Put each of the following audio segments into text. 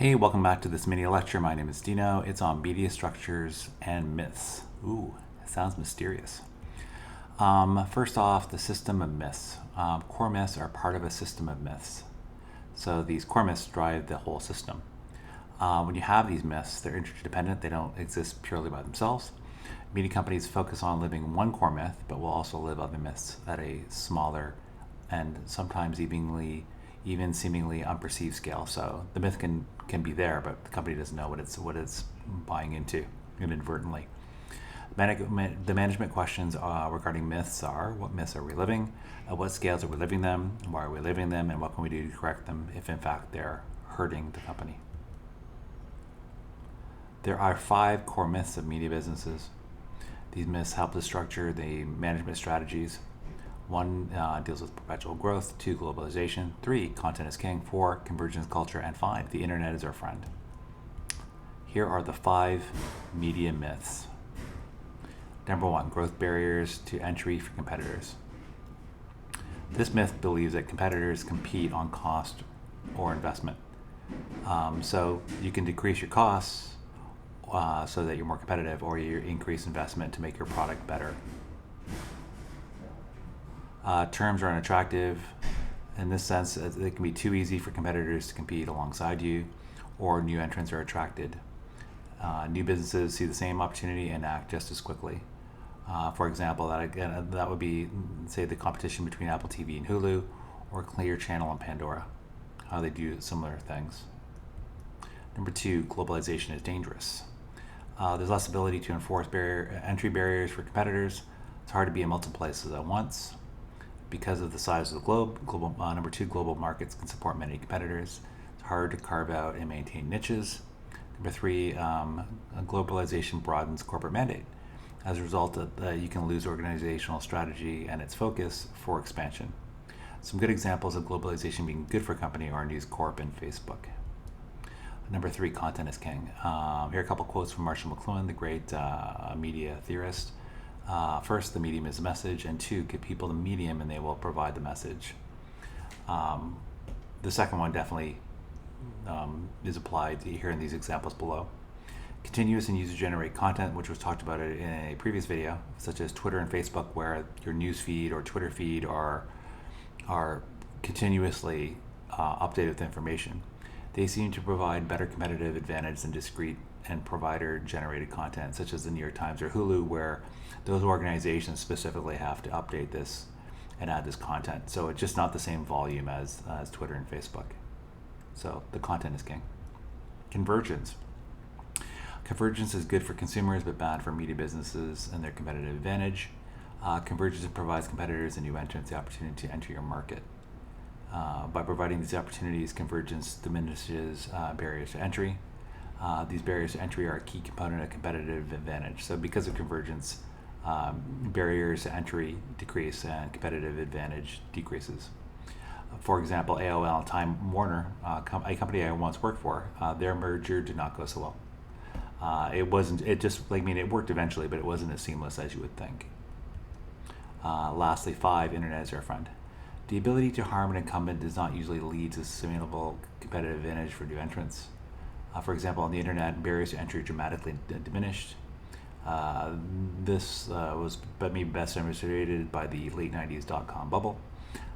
Hey, welcome back to this mini lecture. My name is Dino. It's on media structures and myths. Ooh, it sounds mysterious. First off, the system of myths. Core myths are part of a system of myths. So these core myths drive the whole system. When you have these myths, they're interdependent. They don't exist purely by themselves. Media companies focus on living one core myth, but will also live other myths at a smaller and sometimes even seemingly unperceived scale. So the myth can be there, but the company doesn't know what it's buying into inadvertently. The management questions regarding myths are: what myths are we living? At what scales are we living them? Why are we living them? And what can we do to correct them if in fact they're hurting the company? There are 5 core myths of media businesses. These myths help to structure the management strategies. 1 deals with perpetual growth, 2 globalization, 3 content is king, 4 convergence culture, and 5 the internet is our friend. Here are the 5 media myths. Number 1, growth barriers to entry for competitors. This myth believes that competitors compete on cost or investment. So you can decrease your costs so that you're more competitive, or you increase investment to make your product better. Terms are unattractive in this sense. It can be too easy for competitors to compete alongside you, or new entrants are attracted. New businesses see the same opportunity and act just as quickly. For example, that would be, say, the competition between Apple TV and Hulu, or Clear Channel and Pandora, how they do similar things. Number 2, globalization is dangerous. There's less ability to enforce entry barriers for competitors. It's hard to be in multiple places at once. Because of the size of the globe, number 2, global markets can support many competitors. It's hard to carve out and maintain niches. Number 3, globalization broadens corporate mandate. As a result, you can lose organizational strategy and its focus for expansion. Some good examples of globalization being good for a company are News Corp and Facebook. Number 3, content is king. Here are a couple quotes from Marshall McLuhan, the great media theorist. First, the medium is a message, and 2, give people the medium and they will provide the message. The second one definitely is applied here in these examples below. Continuous and user-generated content, which was talked about in a previous video, such as Twitter and Facebook, where your news feed or Twitter feed are continuously updated with information. They seem to provide better competitive advantage than discrete and provider-generated content, such as the New York Times or Hulu, where those organizations specifically have to update this and add this content. So it's just not the same volume as Twitter and Facebook. So the content is king. Convergence. Convergence is good for consumers, but bad for media businesses and their competitive advantage. Convergence provides competitors and new entrants the opportunity to enter your market. By providing these opportunities, convergence diminishes barriers to entry. These barriers to entry are a key component of competitive advantage. So because of convergence, barriers to entry decrease and competitive advantage decreases. For example, AOL and Time Warner, a company I once worked for, their merger did not go so well. It worked eventually, but it wasn't as seamless as you would think. Lastly, 5, internet is our friend. The ability to harm an incumbent does not usually lead to sustainable competitive advantage for new entrants. For example, on the internet, barriers to entry dramatically diminished. This was maybe best demonstrated by the late 90s .com bubble.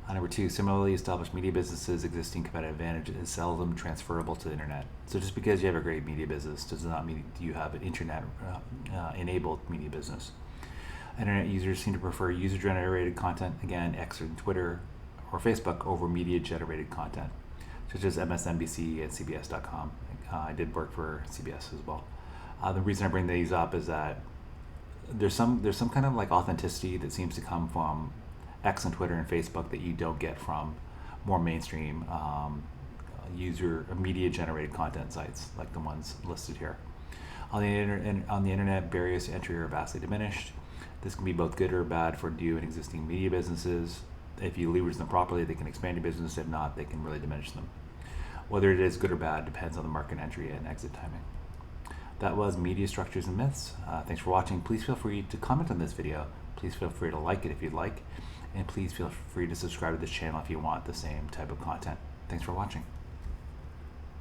Number 2, similarly established media businesses' existing competitive advantage is seldom transferable to the internet. So just because you have a great media business does not mean you have an internet-enabled media business. Internet users seem to prefer user-generated content, again, X or Twitter or Facebook, over media-generated content, such as MSNBC and CBS.com. I did work for CBS as well. The reason I bring these up is that there's some kind of like authenticity that seems to come from X and Twitter and Facebook that you don't get from more mainstream media-generated content sites like the ones listed here. On the internet, barriers to entry are vastly diminished. This can be both good or bad for new and existing media businesses. If you leverage them properly, they can expand your business. If not, they can really diminish them. Whether it is good or bad depends on the market entry and exit timing. That was Media Structures and Myths. Thanks for watching. Please feel free to comment on this video. Please feel free to like it if you'd like. And please feel free to subscribe to this channel if you want the same type of content. Thanks for watching.